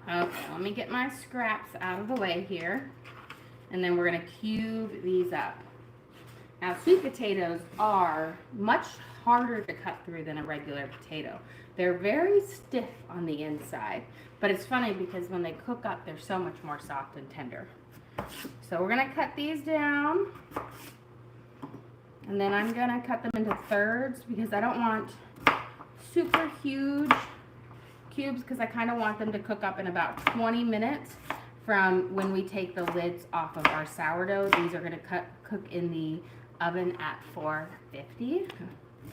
Okay, let me get my scraps out of the way here. And then we're going to cube these up. Now, sweet potatoes are much harder to cut through than a regular potato. They're very stiff on the inside, but it's funny because when they cook up, they're so much more soft and tender. So we're going to cut these down, and then I'm going to cut them into thirds because I don't want super huge cubes because I kind of want them to cook up in about 20 minutes from when we take the lids off of our sourdough. These are going to cook in the oven at 450.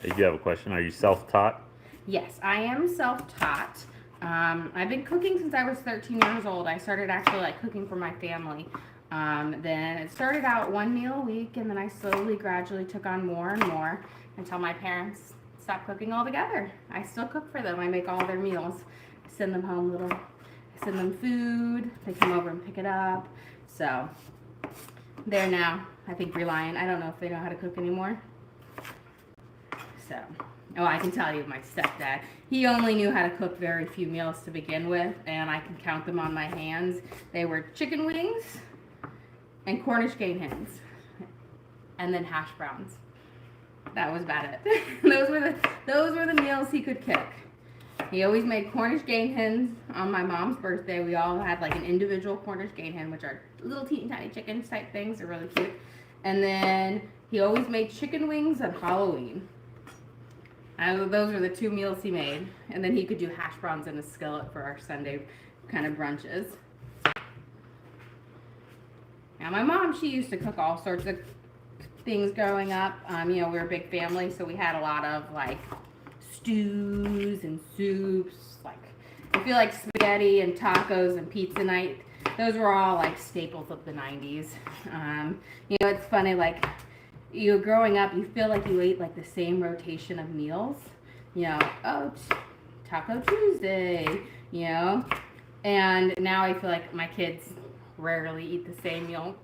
I do have a question. Are you self-taught? Yes, I am self-taught. I've been cooking since I was 13 years old. I started actually like cooking for my family. Then it started out one meal a week, and then I slowly, gradually took on more and more until my parents stopped cooking altogether. I still cook for them. I make all their meals. I send them home I send them food. They come over and pick it up. So they're now, I think, reliant. I don't know if they know how to cook anymore. So, oh, I can tell you, my stepdad, he only knew how to cook very few meals to begin with, and I can count them on my hands. They were chicken wings and Cornish game hens, and then hash browns. That was about it. those were the meals he could cook. He always made Cornish game hens on my mom's birthday. We all had like an individual Cornish game hen, which are little teeny tiny chickens type things. They're really cute. And then he always made chicken wings on Halloween. Those were the two meals he made. And then he could do hash browns in a skillet for our Sunday kind of brunches. Now my mom, she used to cook all sorts of things growing up. You know, we were a big family, so we had a lot of like stews and soups. Like, I feel like spaghetti and tacos and pizza night, those were all like staples of the 90s. You know, it's funny, like, you growing up, you feel like you ate like the same rotation of meals. You know, oh, Taco Tuesday, you know. And now I feel like my kids rarely eat the same meal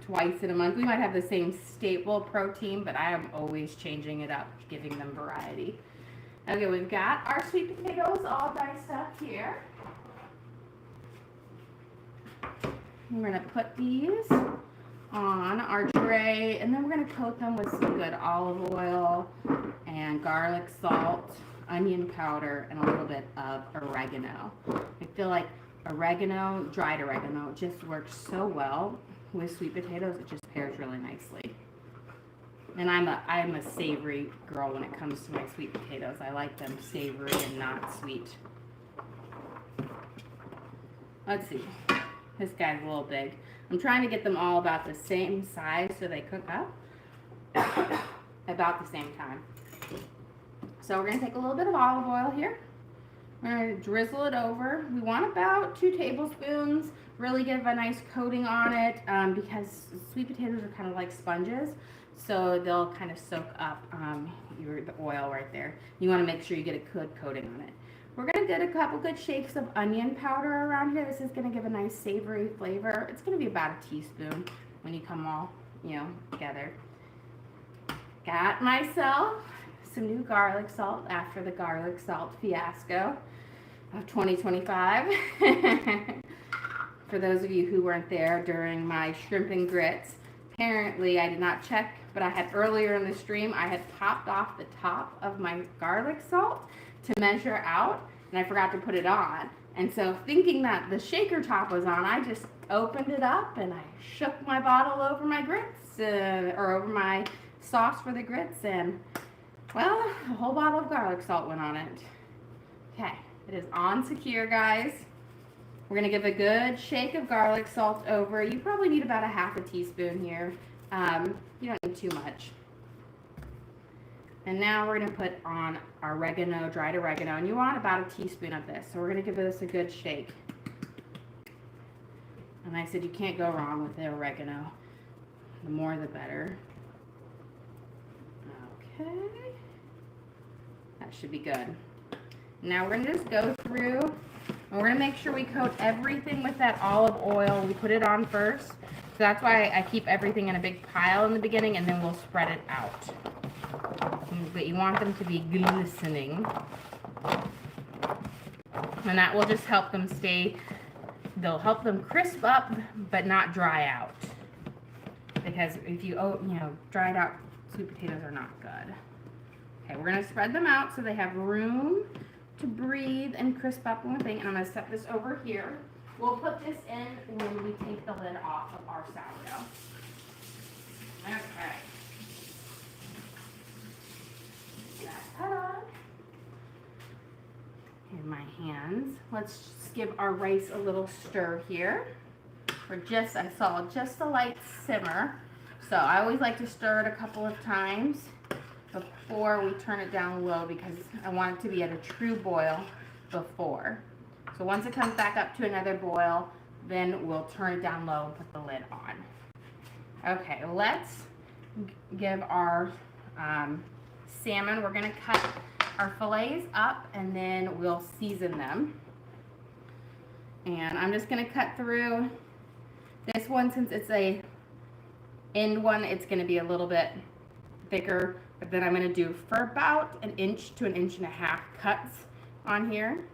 twice in a month. We might have the same staple protein, but I am always changing it up, giving them variety. Okay, we've got our sweet potatoes all diced up here. We're going to put these on our tray, and then we're going to coat them with some good olive oil and garlic salt, onion powder, and a little bit of oregano. I feel like oregano, dried oregano, just works so well with sweet potatoes. It just pairs really nicely. And I'm a savory girl when it comes to my sweet potatoes. I like them savory and not sweet. Let's see. This guy's a little big. I'm trying to get them all about the same size so they cook up about the same time. So we're going to take a little bit of olive oil here. We're going to drizzle it over. We want about 2 tablespoons. Really give a nice coating on it because sweet potatoes are kind of like sponges. So they'll kind of soak up the oil right there. You want to make sure you get a good coating on it. We're going to get a couple good shakes of onion powder around here. This is going to give a nice savory flavor. It's going to be about a teaspoon when you come all, you know, together. Got myself some new garlic salt after the garlic salt fiasco of 2025. For those of you who weren't there during my shrimp and grits, apparently I did not check, but I had earlier in the stream, I had popped off the top of my garlic salt to measure out, and I forgot to put it on. And so thinking that the shaker top was on, I just opened it up and I shook my bottle over my grits, or over my sauce for the grits, and well, a whole bottle of garlic salt went on it. Okay, it is on secure, guys. We're gonna give a good shake of garlic salt over. You probably need about a half a teaspoon here. You don't need too much. And now we're going to put on our oregano, dried oregano, and you want about a teaspoon of this. So we're going to give this a good shake. And I said you can't go wrong with the oregano. The more the better. Okay. That should be good. Now we're going to just go through, and we're going to make sure we coat everything with that olive oil. We put it on first. So that's why I keep everything in a big pile in the beginning, and then we'll spread it out. But you want them to be glistening. And that will just help them stay they'll help them crisp up but not dry out. Because if you dried out sweet potatoes are not good. Okay, we're gonna spread them out so they have room to breathe and crisp up one thing. And I'm gonna set this over here. We'll put this in when we take the lid off of our sourdough. Okay. That on. In my hands. Let's just give our rice a little stir here. I saw just a light simmer. So I always like to stir it a couple of times before we turn it down low because I want it to be at a true boil before. So once it comes back up to another boil, then we'll turn it down low and put the lid on. Okay, let's give our salmon. We're gonna cut our fillets up and then we'll season them. And I'm just gonna cut through this one. Since it's a end one, it's gonna be a little bit thicker, but then I'm gonna do for about 1 inch to 1.5 inches cuts on here.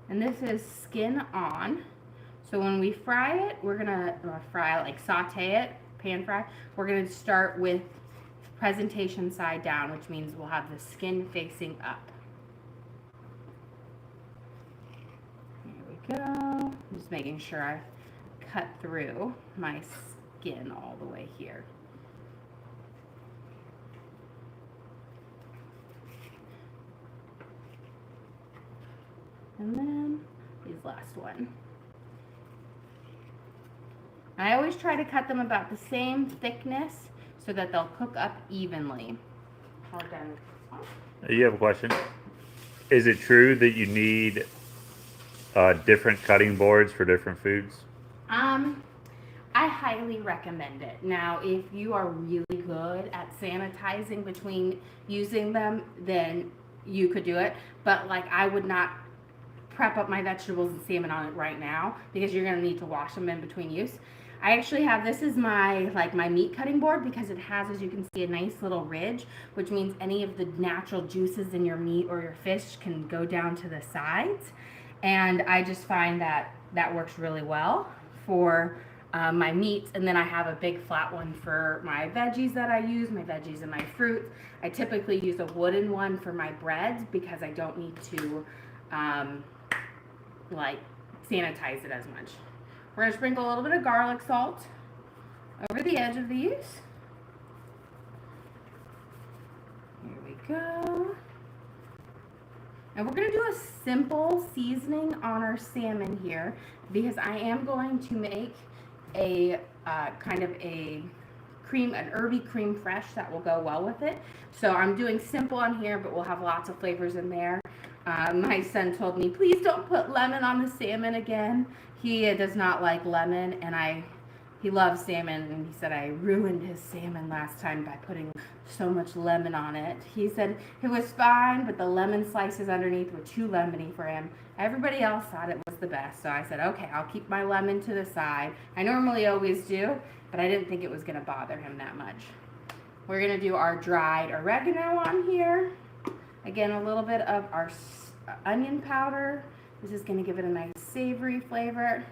And this is skin on. So when we fry it, we're gonna saute it, pan fry. We're gonna start with presentation side down, which means we'll have the skin facing up. Here we go. I'm just making sure I cut through my skin all the way here. And then these last one. I always try to cut them about the same thickness so that they'll cook up evenly. We're done. You have a question? Is it true that you need different cutting boards for different foods? I highly recommend it. Now, if you are really good at sanitizing between using them, then you could do it. But like, I would not prep up my vegetables and salmon on it right now because you're gonna need to wash them in between use. I actually have, this is my meat cutting board because it has, as you can see, a nice little ridge, which means any of the natural juices in your meat or your fish can go down to the sides. And I just find that that works really well for my meats. And then I have a big flat one for my veggies that I use, my veggies and my fruits. I typically use a wooden one for my breads because I don't need to sanitize it as much. We're going to sprinkle a little bit of garlic salt over the edge of these. Here we go. And we're going to do a simple seasoning on our salmon here because I am going to make a an herby creme fraiche that will go well with it. So I'm doing simple on here, but we'll have lots of flavors in there. My son told me, please don't put lemon on the salmon again. He does not like lemon, and he loves salmon, and he said I ruined his salmon last time by putting so much lemon on it. He said it was fine, but the lemon slices underneath were too lemony for him. Everybody else thought it was the best, so I said, okay, I'll keep my lemon to the side. I normally always do, but I didn't think it was going to bother him that much. We're going to do our dried oregano on here. Again, a little bit of our onion powder. This is going to give it a nice savory flavor.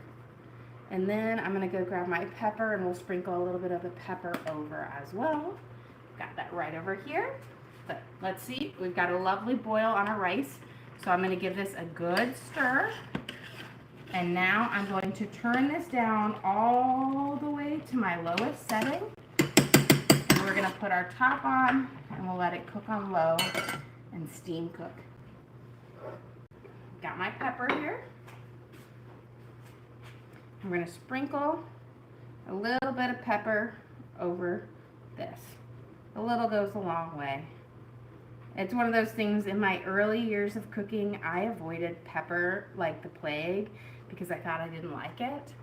And then I'm going to go grab my pepper and we'll sprinkle a little bit of the pepper over as well. Got that right over here. So let's see, we've got a lovely boil on our rice. So I'm going to give this a good stir. And now I'm going to turn this down all the way to my lowest setting. And we're going to put our top on and we'll let it cook on low and steam cook. Got my pepper here. I'm going to sprinkle a little bit of pepper over this. A little goes a long way. It's one of those things, in my early years of cooking, I avoided pepper like the plague because I thought I didn't like it.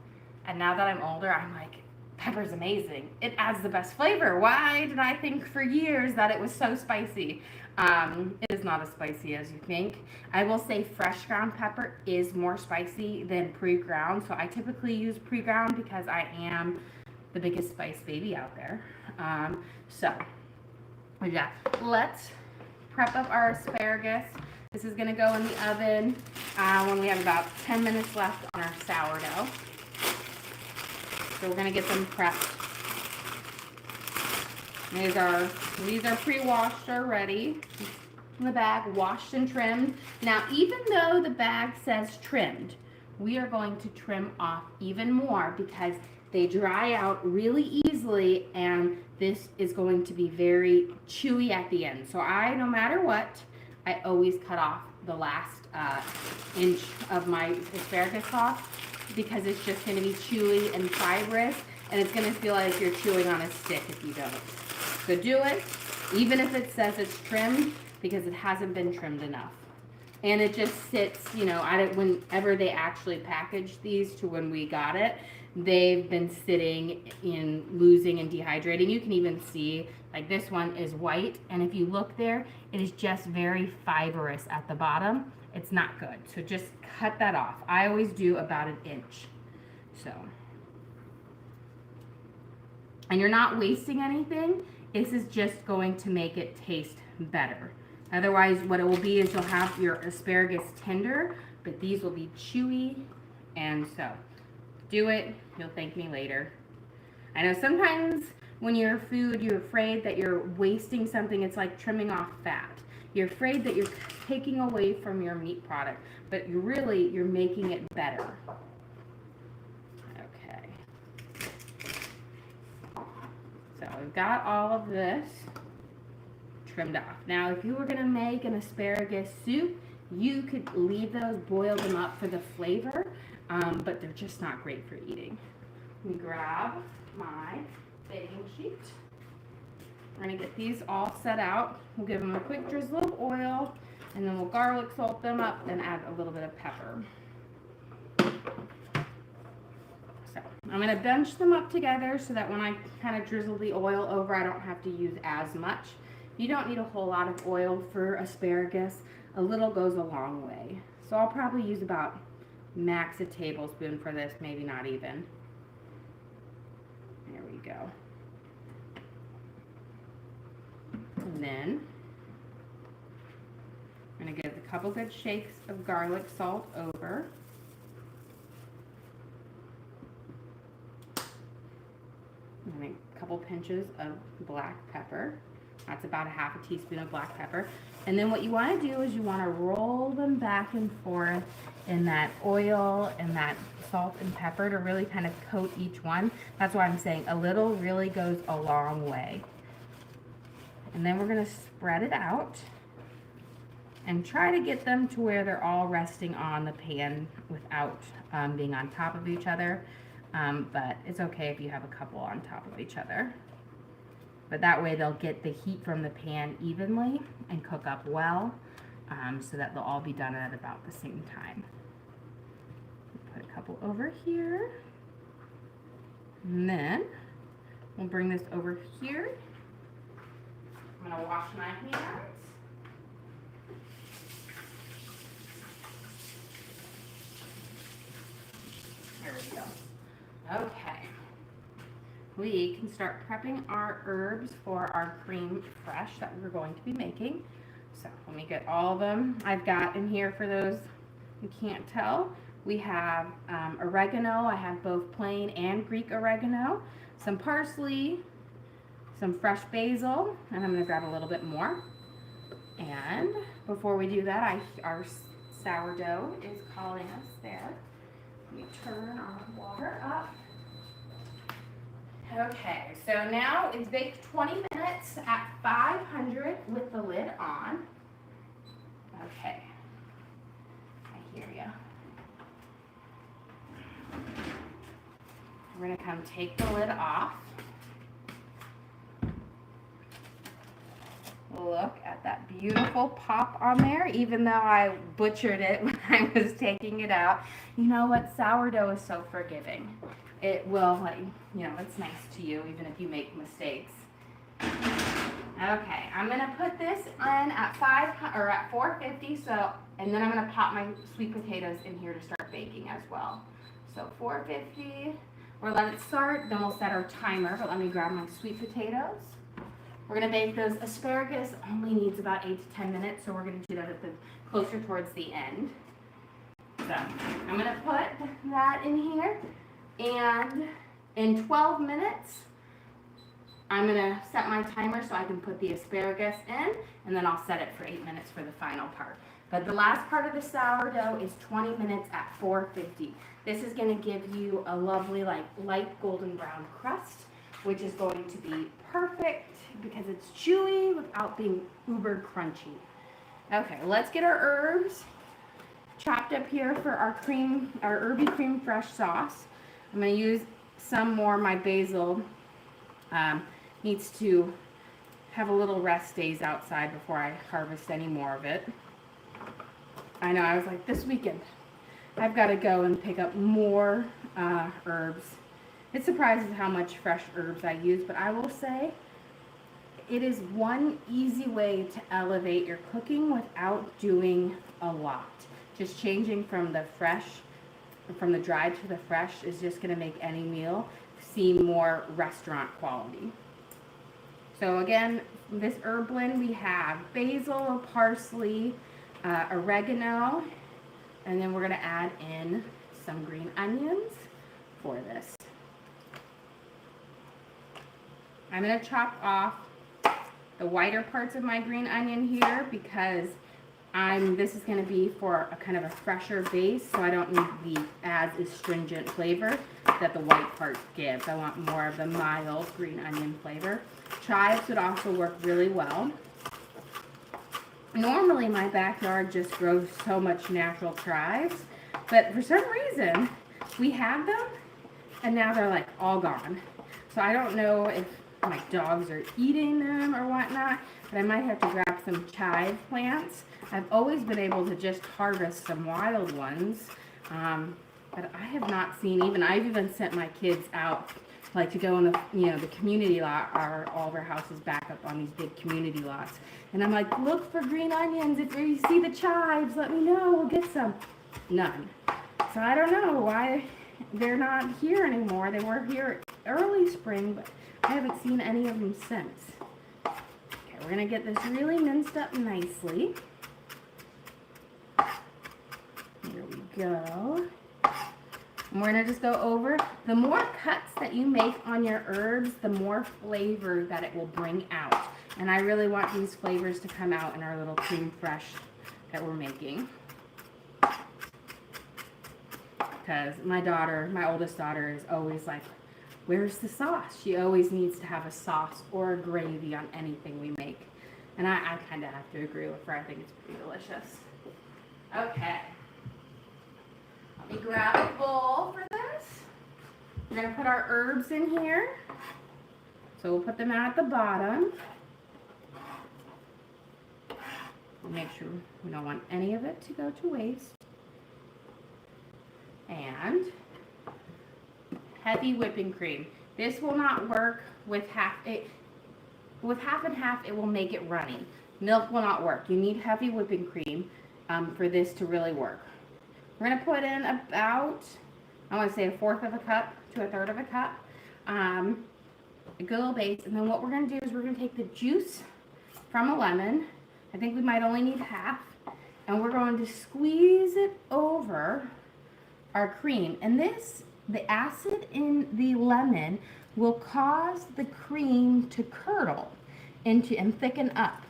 And now that I'm older, I'm like, pepper's amazing. It adds the best flavor. Why did I think for years that it was so spicy? It is not as spicy as you think. I will say fresh ground pepper is more spicy than pre-ground. So I typically use pre-ground because I am the biggest spice baby out there. So yeah, let's prep up our asparagus. This is gonna go in the oven when we have about 10 minutes left on our sourdough. So we're gonna get them prepped. These are pre-washed already in the bag, washed and trimmed. Now, even though the bag says trimmed, we are going to trim off even more because they dry out really easily, and this is going to be very chewy at the end. So no matter what, I always cut off the last inch of my asparagus off because it's just going to be chewy and fibrous, and it's going to feel like you're chewing on a stick if you don't. So do it, even if it says it's trimmed, because it hasn't been trimmed enough. And it just sits, you know, whenever they actually packaged these to when we got it, they've been sitting in losing and dehydrating. You can even see, like this one is white, and if you look there, it is just very fibrous at the bottom. It's not good, so just cut that off. I always do about an inch. So, and you're not wasting anything. This is just going to make it taste better. Otherwise, what it will be is you'll have your asparagus tender, but these will be chewy, and so do it. You'll thank me later. I know sometimes when you're food, you're afraid that you're wasting something. It's like trimming off fat. You're afraid that you're taking away from your meat product, but you're making it better. Okay. So we've got all of this trimmed off. Now, if you were going to make an asparagus soup, you could leave those, boil them up for the flavor, but they're just not great for eating. Let me grab my baking sheet. We're going to get these all set out. We'll give them a quick drizzle of oil, and then we'll garlic salt them up and add a little bit of pepper. So I'm going to bunch them up together so that when I kind of drizzle the oil over, I don't have to use as much. You don't need a whole lot of oil for asparagus. A little goes a long way. So I'll probably use about max a tablespoon for this, maybe not even. There we go. And then I'm going to give a couple good shakes of garlic salt over. And a couple pinches of black pepper. That's about a half a teaspoon of black pepper. And then what you want to do is you want to roll them back and forth in that oil and that salt and pepper to really kind of coat each one. That's why I'm saying a little really goes a long way. And then we're going to spread it out and try to get them to where they're all resting on the pan without being on top of each other. But it's okay if you have a couple on top of each other. But that way they'll get the heat from the pan evenly and cook up well, so that they'll all be done at about the same time. Put a couple over here. And then we'll bring this over here. I'm going to wash my hands. There we go. Okay. We can start prepping our herbs for our creme fraiche that we're going to be making. So let me get all of them I've got in here. For those who can't tell, we have oregano. I have both plain and Greek oregano, some parsley, some fresh basil, and I'm going to grab a little bit more. And before we do that, our sourdough is calling us there. Let me turn our water up. Okay, so now it's baked 20 minutes at 500 with the lid on. Okay, I hear you. We're going to come take the lid off. Look at that beautiful pop on there, even though I butchered it when I was taking it out. You know what? Sourdough is so forgiving. It will, like, you know, it's nice to you even if you make mistakes. Okay, I'm gonna put this in at 450. So, and then I'm gonna pop my sweet potatoes in here to start baking as well. So 450. We'll let it start. Then we'll set our timer. But let me grab my sweet potatoes. We're gonna bake those. Asparagus only needs about 8 to 10 minutes, so we're gonna do that at the closer towards the end. So I'm gonna put that in here, and in 12 minutes, I'm gonna set my timer so I can put the asparagus in, and then I'll set it for 8 minutes for the final part. But the last part of the sourdough is 20 minutes at 450. This is gonna give you a lovely, like, light golden brown crust, which is going to be perfect because it's chewy without being uber crunchy. Okay, let's get our herbs chopped up here for our herby cream fresh sauce. I'm gonna use some more. My basil needs to have a little rest days outside before I harvest any more of it. I know, I was like, this weekend, I've got to go and pick up more herbs. It surprises how much fresh herbs I use, but I will say it is one easy way to elevate your cooking without doing a lot. Just changing from the dried to the fresh is just going to make any meal seem more restaurant quality. So again, this herb blend, we have basil, parsley, oregano, and then we're going to add in some green onions for this. I'm going to chop off the whiter parts of my green onion here because this is going to be for a kind of a fresher base, so I don't need the as astringent flavor that the white part gives. I want more of the mild green onion flavor. Chives would also work really well. Normally my backyard just grows so much natural chives, but for some reason we have them and now they're like all gone. So I don't know if my dogs are eating them or whatnot, but I might have to grab some chive plants. I've always been able to just harvest some wild ones, but I have not seen I've even sent my kids out like to go in the community lot. All of our houses back up on these big community lots, and I'm like, look for green onions. If you see the chives, let me know. We'll get some. None. So I don't know why they're not here anymore. They were here early spring, but I haven't seen any of them since. Okay, we're gonna get this really minced up nicely. Here we go. And we're going to just go over. The more cuts that you make on your herbs, the more flavor that it will bring out. And I really want these flavors to come out in our little cream fresh that we're making. Because my oldest daughter is always like, where's the sauce? She always needs to have a sauce or a gravy on anything we make. And I kind of have to agree with her. I think it's pretty delicious. Okay. Let me grab a bowl for this. We're going to put our herbs in here. So we'll put them out at the bottom. Make sure we don't want any of it to go to waste. And heavy whipping cream. This will not work with half and half. It will make it runny. Milk will not work. You need heavy whipping cream for this to really work. We're going to put in about, I want to say 1/4 of a cup to 1/3 of a cup, a good little base. And then what we're going to do is we're going to take the juice from a lemon. I think we might only need half. And we're going to squeeze it over our cream. And the acid in the lemon will cause the cream to curdle and thicken up.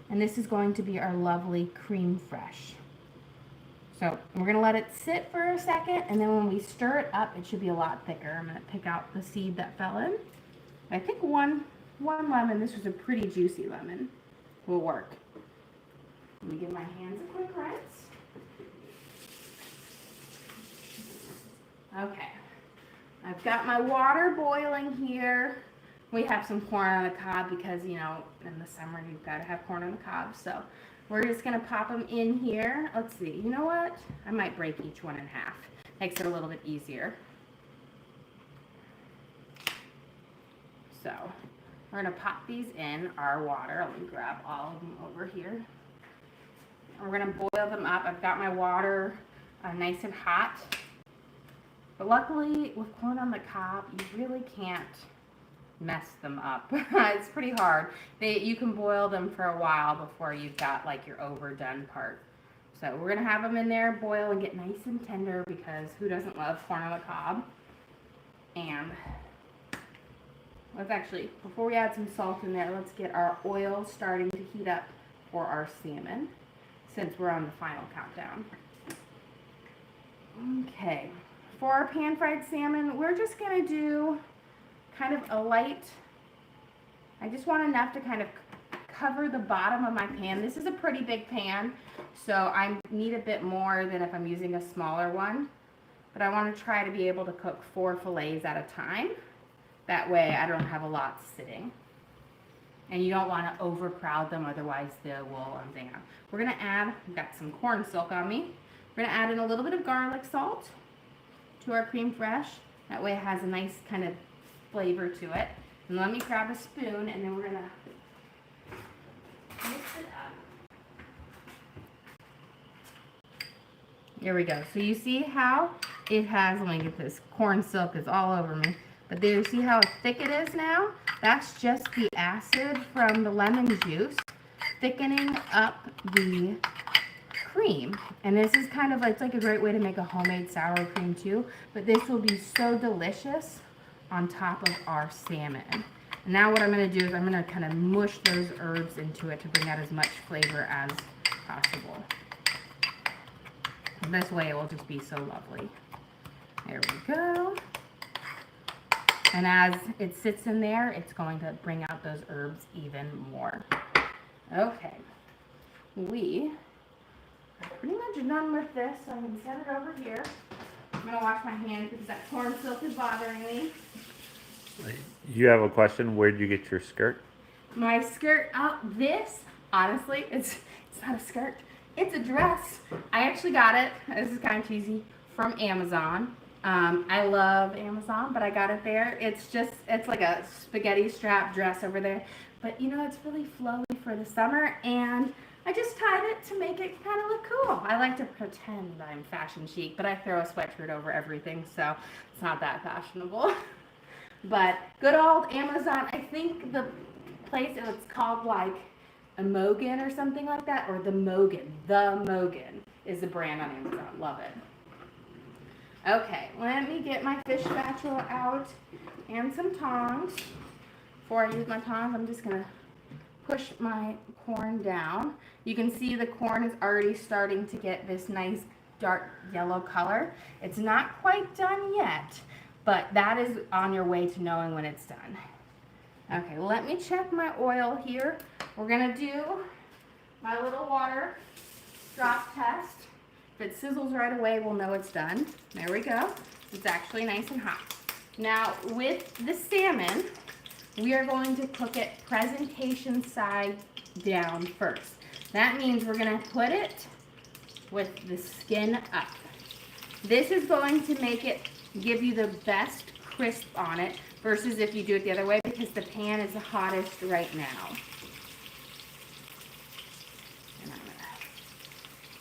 And this is going to be our lovely cream fresh. So we're going to let it sit for a second, and then when we stir it up, it should be a lot thicker. I'm going to pick out the seed that fell in. I think one lemon, this was a pretty juicy lemon, will work. Let me give my hands a quick rinse. Okay. I've got my water boiling here. We have some corn on the cob because, in the summer you've got to have corn on the cob. So we're just going to pop them in here. Let's see. You know what? I might break each one in half. Makes it a little bit easier. So we're going to pop these in our water. Let me grab all of them over here. And we're going to boil them up. I've got my water nice and hot. But luckily, with corn on the cob, you really can't mess them up. It's pretty hard. You can boil them for a while before you've got like your overdone part. So we're gonna have them in there, boil and get nice and tender because who doesn't love corn on the cob? And let's actually, before we add some salt in there, let's get our oil starting to heat up for our salmon since we're on the final countdown. Okay, for our pan-fried salmon, we're just gonna do kind of a light, I just want enough to kind of cover the bottom of my pan. This is a pretty big pan, so I need a bit more than if I'm using a smaller one. But I want to try to be able to cook 4 fillets at a time. That way I don't have a lot sitting. And you don't want to overcrowd them, otherwise they will thing out. We're going to add, I've got some corn silk on me. We're going to add in a little bit of garlic salt to our creme fraiche. That way it has a nice kind of flavor to it. And let me grab a spoon and then we're going to mix it up. There we go. So you see how it has, let me get this, corn silk is all over me. But there you see how thick it is now? That's just the acid from the lemon juice thickening up the cream. And this is kind of, it's like a great way to make a homemade sour cream too. But this will be so delicious on top of our salmon. And now what I'm going to do is I'm going to kind of mush those herbs into it to bring out as much flavor as possible. And this way it will just be so lovely. There we go. And as it sits in there, it's going to bring out those herbs even more. Okay. We are pretty much done with this, so I can set it over here. I'm going to wash my hands because that corn silk is bothering me. You have a question? Where did you get your skirt? My skirt, this, honestly, it's not a skirt. It's a dress. I actually got it, this is kind of cheesy, from Amazon. I love Amazon, but I got it there. It's like a spaghetti strap dress over there. But you know, it's really flowy for the summer, and I just tied it to make it kind of look cool. I like to pretend I'm fashion chic, but I throw a sweatshirt over everything, so it's not that fashionable. But good old Amazon, I think the place, it's called like a Mogan or something like that, or the Mogan. The Mogan is the brand on Amazon. Love it. Okay, let me get my fish spatula out and some tongs. Before I use my tongs, I'm just going to push my corn down. You can see the corn is already starting to get this nice dark yellow color. It's not quite done yet, but that is on your way to knowing when it's done. Okay, let me check my oil here. We're going to do my little water drop test. If it sizzles right away, we'll know it's done. There we go. It's actually nice and hot. Now, with the salmon, we are going to cook it presentation side down first. That means we're going to put it with the skin up. This is going to make it, give you the best crisp on it versus if you do it the other way because the pan is the hottest right now. And I'm going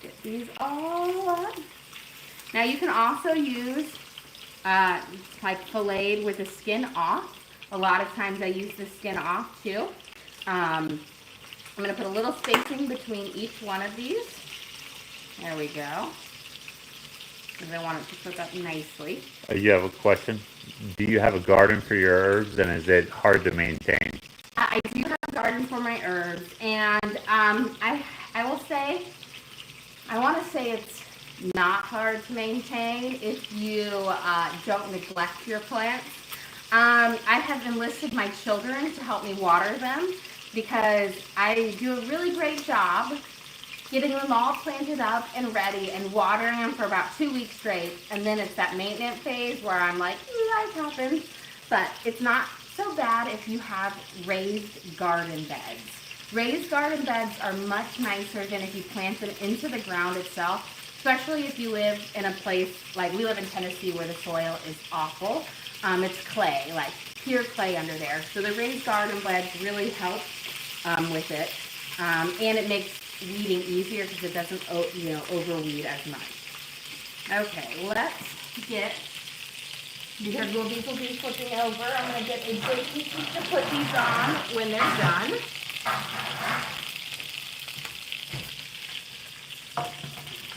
to get these all up. Now you can also use like filleted with the skin off. A lot of times I use the skin off too. I'm going to put a little spacing between each one of these. There we go. Because I want it to cook up nicely. You have a question? Do you have a garden for your herbs, and is it hard to maintain? I do have a garden for my herbs, and I will say, I want to say it's not hard to maintain if you don't neglect your plants. I have enlisted my children to help me water them because I do a really great job getting them all planted up and ready and watering them for about 2 weeks straight. And then it's that maintenance phase where I'm like, life happens. But it's not so bad if you have raised garden beds. Raised garden beds are much nicer than if you plant them into the ground itself, especially if you live in a place like we live in Tennessee where the soil is awful. It's clay, like pure clay under there. So the raised garden beds really help with it. And it makes weeding easier because it doesn't, overweed as much. Okay, let's get because we'll be flipping over. I'm going to get a baking sheet to put these on when they're done.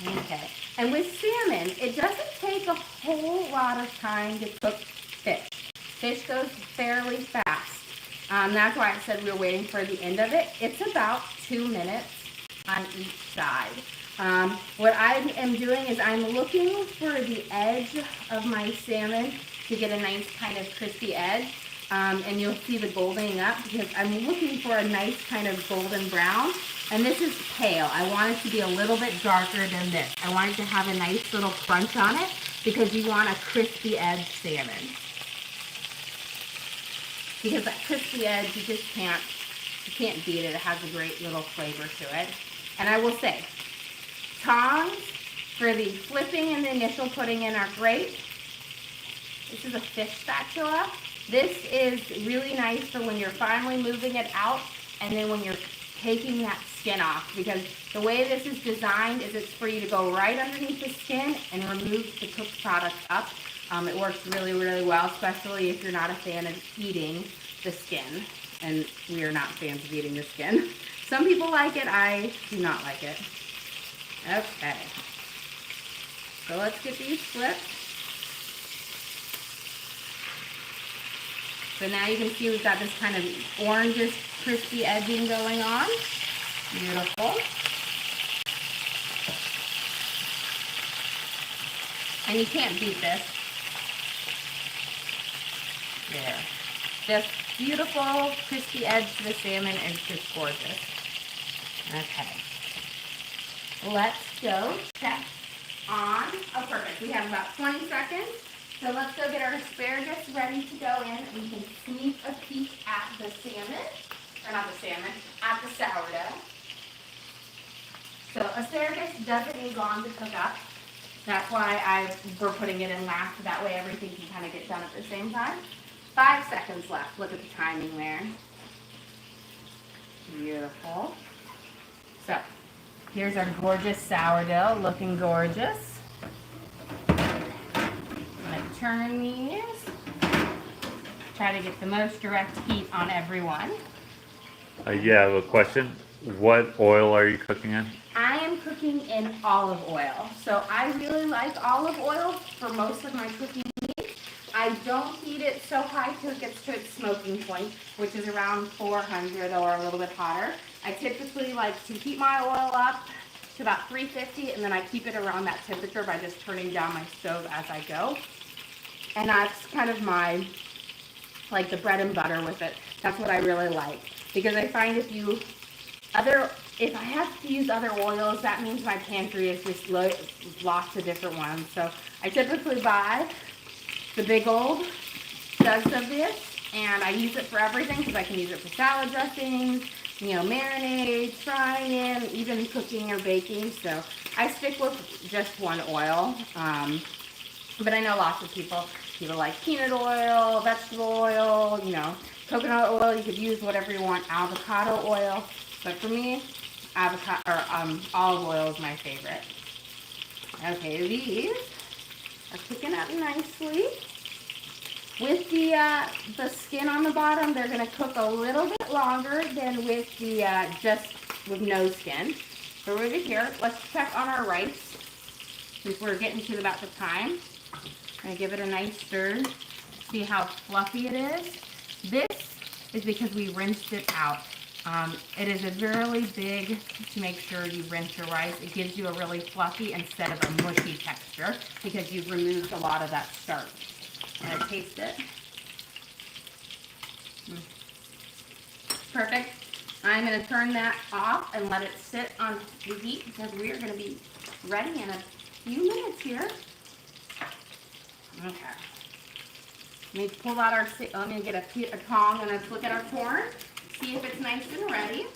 Okay. And with salmon, it doesn't take a whole lot of time to cook fish. Fish goes fairly fast. That's why I said we were waiting for the end of it. It's about 2 minutes on each side. What I am doing is I'm looking for the edge of my salmon to get a nice kind of crispy edge. And you'll see the goldening up because I'm looking for a nice kind of golden brown. And this is pale. I want it to be a little bit darker than this. I want it to have a nice little crunch on it because you want a crispy edge salmon. Because that crispy edge, you can't beat it. It has a great little flavor to it. And I will say, tongs for the flipping and the initial putting in are great. This is a fish spatula. This is really nice for when you're finally moving it out and then when you're taking that skin off, because the way this is designed is it's for you to go right underneath the skin and remove the cooked product up. It works really, really well, especially if you're not a fan of eating the skin, and we are not fans of eating the skin. Some people like it, I do not like it. Okay, so let's get these flipped. So now you can see we've got this kind of orangish, crispy edging going on. Beautiful. And you can't beat this. There. This beautiful, crispy edge to the salmon is just gorgeous. Okay. Let's go check on, oh perfect, we have about 20 seconds. So let's go get our asparagus ready to go in. We can sneak a peek at the salmon, or not the salmon, at the sourdough. So asparagus doesn't need long to cook up. That's why we're putting it in last. That way everything can kind of get done at the same time. 5 seconds left. Look at the timing there. Beautiful. So here's our gorgeous sourdough, looking gorgeous. Turn these. Try to get the most direct heat on everyone. Yeah, I have a question. What oil are you cooking in? I am cooking in olive oil. So I really like olive oil for most of my cooking meat. I don't heat it so high till it gets to its smoking point, which is around 400 or a little bit hotter. I typically like to heat my oil up to about 350, and then I keep it around that temperature by just turning down my stove as I go. And that's kind of my, like the bread and butter with it. That's what I really like. Because I find if I have to use other oils, that means my pantry is just lots of different ones. So I typically buy the big old jugs of this, and I use it for everything because I can use it for salad dressings, you know, marinades, frying in, even cooking or baking. So I stick with just one oil. But I know lots of people like peanut oil, vegetable oil, you know, coconut oil. You could use whatever you want, avocado oil. But for me, olive oil is my favorite. Okay, these are cooking up nicely. With the skin on the bottom, they're going to cook a little bit longer than with the just with no skin. So over here, let's check on our rice since we're getting to about the time. I'm going to give it a nice stir. See how fluffy it is? This is because we rinsed it out. It is a really big to make sure you rinse your rice. It gives you a really fluffy instead of a mushy texture because you've removed a lot of that starch. And taste it. Perfect. I'm going to turn that off and let it sit on the heat because we are going to be ready in a few minutes here. Okay. Let me pull out let me get a tong and let's look at our corn. See if it's nice and ready.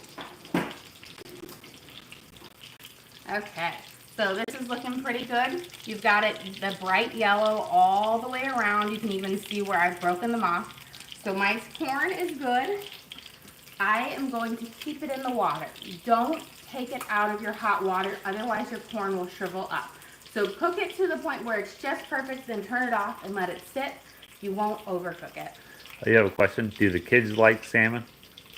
Okay. So this is looking pretty good. You've got it the bright yellow all the way around. You can even see where I've broken them off. So my corn is good. I am going to keep it in the water. Don't take it out of your hot water, otherwise your corn will shrivel up. So cook it to the point where it's just perfect, then turn it off and let it sit. You won't overcook it. You have a question? Do the kids like salmon?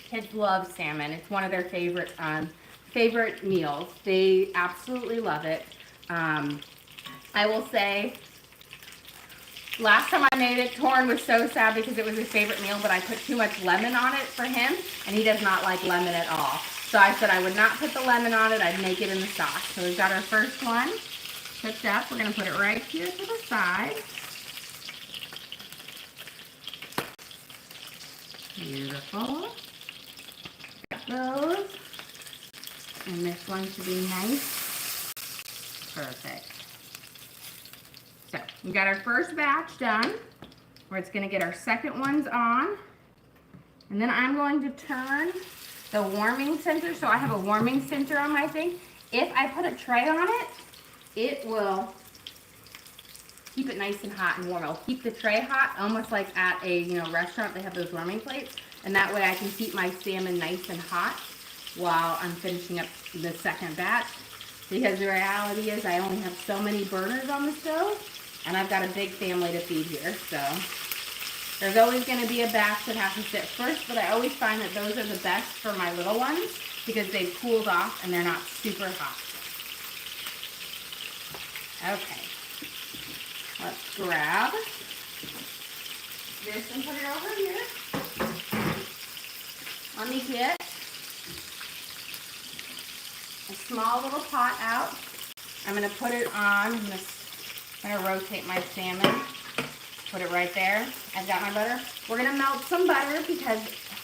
Kids love salmon. It's one of their favorite meals. They absolutely love it. I will say, last time I made it, Torn was so sad because it was his favorite meal, but I put too much lemon on it for him, and he does not like lemon at all. So I said I would not put the lemon on it. I'd make it in the sauce. So we've got our first one cooked up. We're going to put it right here to the side. Beautiful. Got those. And this one should be nice. Perfect. So we got our first batch done. Where it's going to get our second ones on. And then I'm going to turn the warming center. So I have a warming center on my thing. If I put a tray on it, it will keep it nice and hot and warm. It'll keep the tray hot, almost like at a restaurant. They have those warming plates, and that way I can keep my salmon nice and hot while I'm finishing up the second batch. Because the reality is I only have so many burners on the stove, and I've got a big family to feed here. So there's always going to be a batch that has to sit first, but I always find that those are the best for my little ones because they've cooled off and they're not super hot. Okay. Let's grab this and put it over here. Let me get a small little pot out. I'm going to put it on. I'm going to rotate my salmon. Put it right there. I've got my butter. We're going to melt some butter because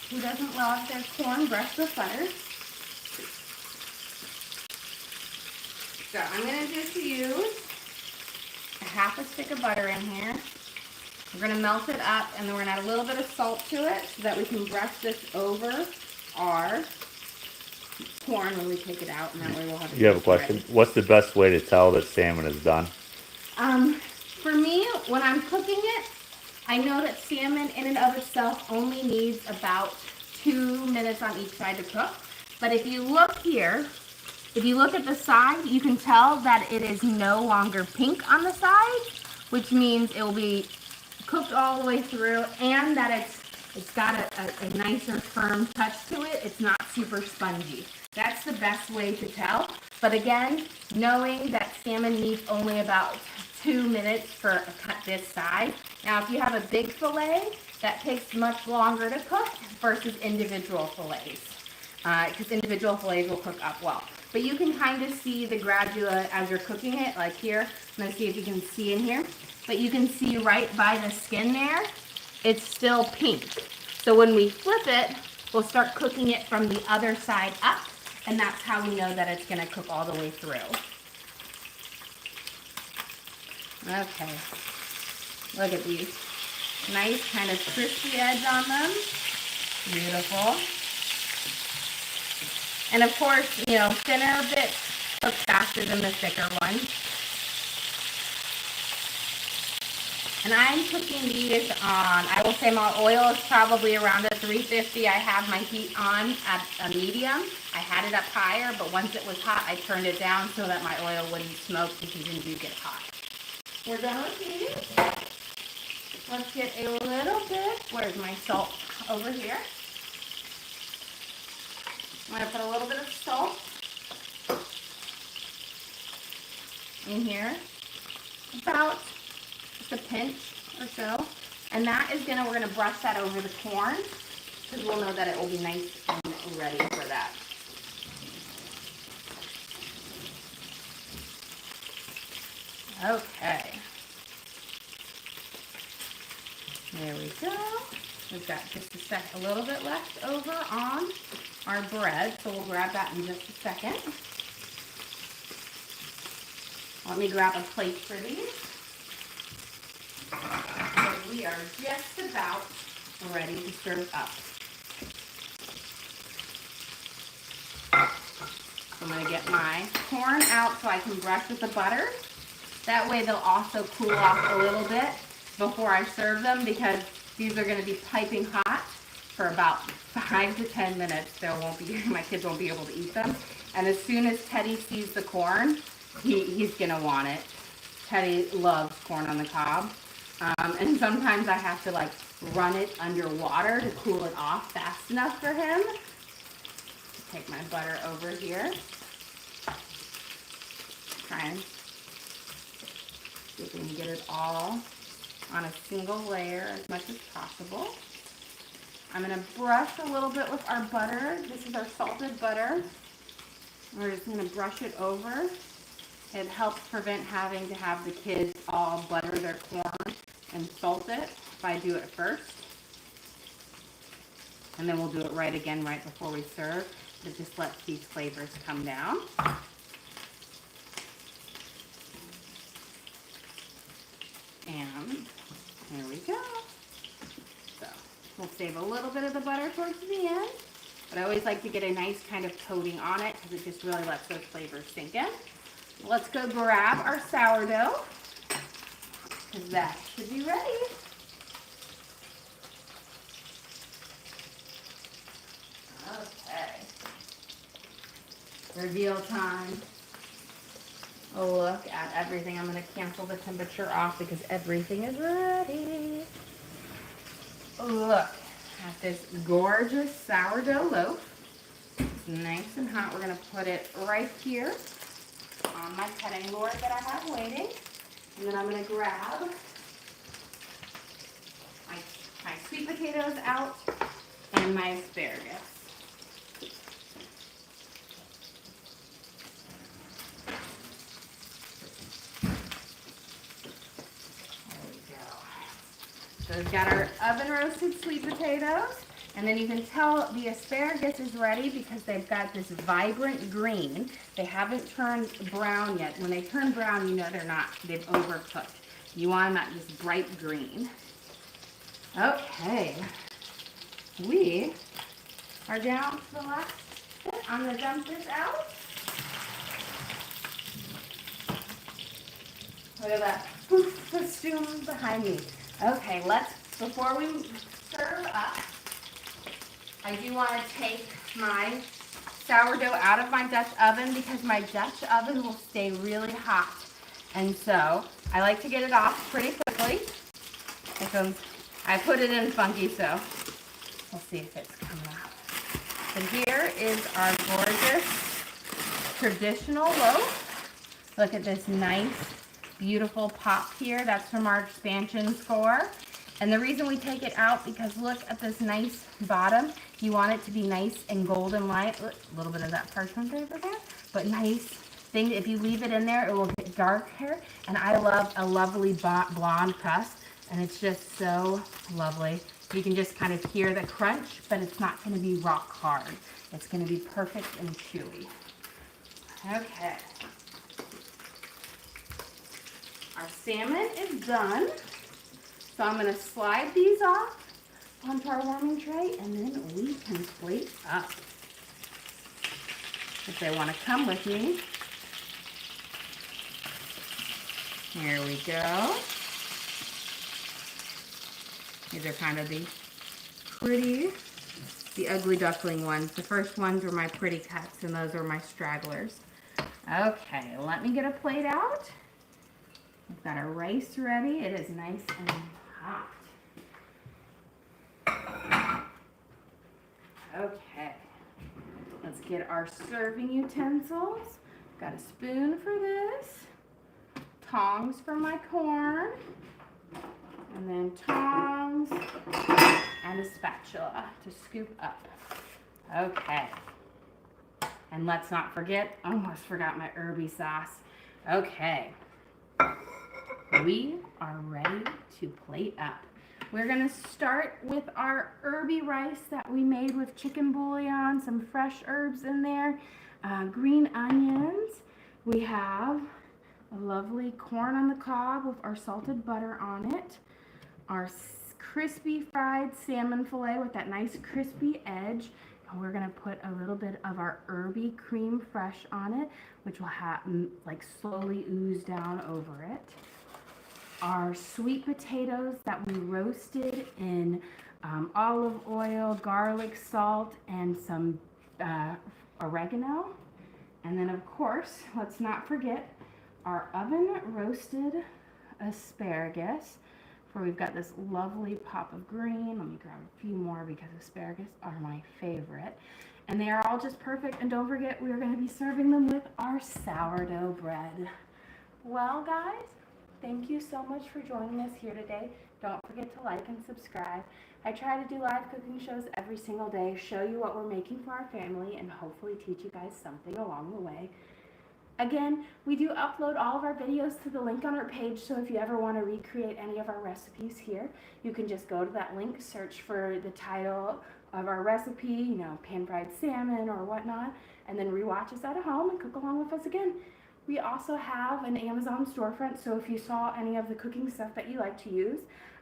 who doesn't love their corn brushed with butter? So I'm going to just use a half a stick of butter in here. We're going to melt it up, and then we're going to add a little bit of salt to it so that we can brush this over our corn when we take it out, and that way we'll have it. You have a question? Ready. What's the best way to tell that salmon is done? For me, when I'm cooking it, I know that salmon in and of itself only needs about 2 minutes on each side to cook. But if you look here, if you look at the side, you can tell that it is no longer pink on the side, which means it will be cooked all the way through, and that it's got a nicer firm touch to it. It's not super spongy. That's the best way to tell. But again, knowing that salmon needs only about 2 minutes for a cut this size. Now, if you have a big fillet, that takes much longer to cook versus individual fillets, because individual fillets will cook up well. But you can kind of see the gradula as you're cooking it, like here. I'm going to see if you can see in here. But you can see right by the skin there, it's still pink. So when we flip it, we'll start cooking it from the other side up, and that's how we know that it's going to cook all the way through. Okay, look at these. Nice kind of crispy edge on them. Beautiful. And of course, thinner bits cook faster than the thicker ones. And I'm cooking these on, I will say my oil is probably around a 350. I have my heat on at a medium. I had it up higher, but once it was hot, I turned it down so that my oil wouldn't smoke because it do get hot. We're done with these. Let's get a little bit, where's my salt? Over here. I'm going to put a little bit of salt in here. About just a pinch or so. And that is we're going to brush that over the corn because we'll know that it will be nice and ready for that. Okay. There we go. We've got just a little bit left over on our bread, so we'll grab that in just a second. Let me grab a plate for these. So we are just about ready to serve up. So I'm going to get my corn out so I can brush with the butter. That way they'll also cool off a little bit before I serve them because these are going to be piping hot for about 5 to 10 minutes. My kids won't be able to eat them. And as soon as Teddy sees the corn, he's going to want it. Teddy loves corn on the cob. And sometimes I have to like run it under water to cool it off fast enough for him. Take my butter over here. Try and see if we can get it all on a single layer as much as possible. I'm going to brush a little bit with our butter. This is our salted butter. We're just going to brush it over. It helps prevent having to have the kids all butter their corn and salt it if I do it first. And then we'll do it right again right before we serve. It just lets these flavors come down. And there we go. So we'll save a little bit of the butter towards the end. But I always like to get a nice kind of coating on it because it just really lets those flavors sink in. Let's go grab our sourdough because that should be ready. Okay. Reveal time. Oh, look at everything. I'm going to cancel the temperature off because everything is ready. Look at this gorgeous sourdough loaf. It's nice and hot. We're going to put it right here on my cutting board that I have waiting. And then I'm going to grab my sweet potatoes out and my asparagus. So we've got our oven roasted sweet potatoes, and then you can tell the asparagus is ready because they've got this vibrant green. They haven't turned brown yet. When they turn brown, you know they've overcooked. You want them at this bright green. Okay, we are down to the last bit. I'm gonna dump this out. Look at that poof festoon behind me. Okay, before we serve up, I do want to take my sourdough out of my Dutch oven because my Dutch oven will stay really hot. And so I like to get it off pretty quickly. Because I put it in funky, so we'll see if it's coming out. And here is our gorgeous traditional loaf. Look at this nice beautiful pop here. That's from our expansion score. And the reason we take it out because look at this nice bottom. You want it to be nice and golden light. A little bit of that parchment paper there, but nice thing. If you leave it in there, it will get darker. And I love a lovely blonde crust, and it's just so lovely. You can just kind of hear the crunch, but it's not going to be rock hard. It's going to be perfect and chewy. Okay. Our salmon is done. So I'm going to slide these off onto our warming tray, and then we can plate up. If they want to come with me. Here we go. These are kind of the ugly duckling ones. The first ones are my pretty cuts, and those are my stragglers. Okay, let me get a plate out. We've got our rice ready. It is nice and hot. Okay, let's get our serving utensils. Got a spoon for this, tongs for my corn, and then tongs and a spatula to scoop up. Okay, and let's not forget, almost forgot my herby sauce. Okay. We are ready to plate up. We're going to start with our herby rice that we made with chicken bouillon, some fresh herbs in there, green onions. We have a lovely corn on the cob with our salted butter on it, our crispy fried salmon fillet with that nice crispy edge. And we're going to put a little bit of our herby creme fraiche on it, which will have like slowly ooze down over it. Our sweet potatoes that we roasted in olive oil, garlic, salt, and some oregano. And then of course, let's not forget our oven roasted asparagus where we've got this lovely pop of green. Let me grab a few more because asparagus are my favorite. And they are all just perfect. And don't forget, we are going to be serving them with our sourdough bread. Well, guys, thank you so much for joining us here today. Don't forget to like and subscribe. I try to do live cooking shows every single day, show you what we're making for our family, and hopefully teach you guys something along the way. Again, we do upload all of our videos to the link on our page, so if you ever want to recreate any of our recipes here, you can just go to that link, search for the title of our recipe, you know, pan-fried salmon or whatnot, and then rewatch us at home and cook along with us again. We also have an Amazon storefront, so if you saw any of the cooking stuff that you like to use,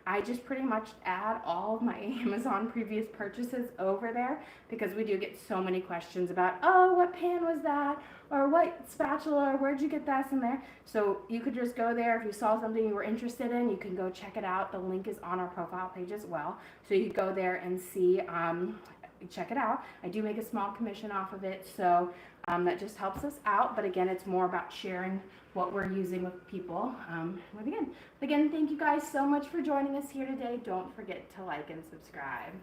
I just pretty much add all of my Amazon previous purchases over there because we do get so many questions about, oh, what pan was that? Or what spatula? Or where'd you get this in there? So you could just go there. If you saw something you were interested in, you can go check it out. The link is on our profile page as well. So you could go there and see, check it out. I do make a small commission off of it, so that just helps us out. But again, it's more about sharing what we're using with people. Again, thank you guys so much for joining us here today. Don't forget to like and subscribe.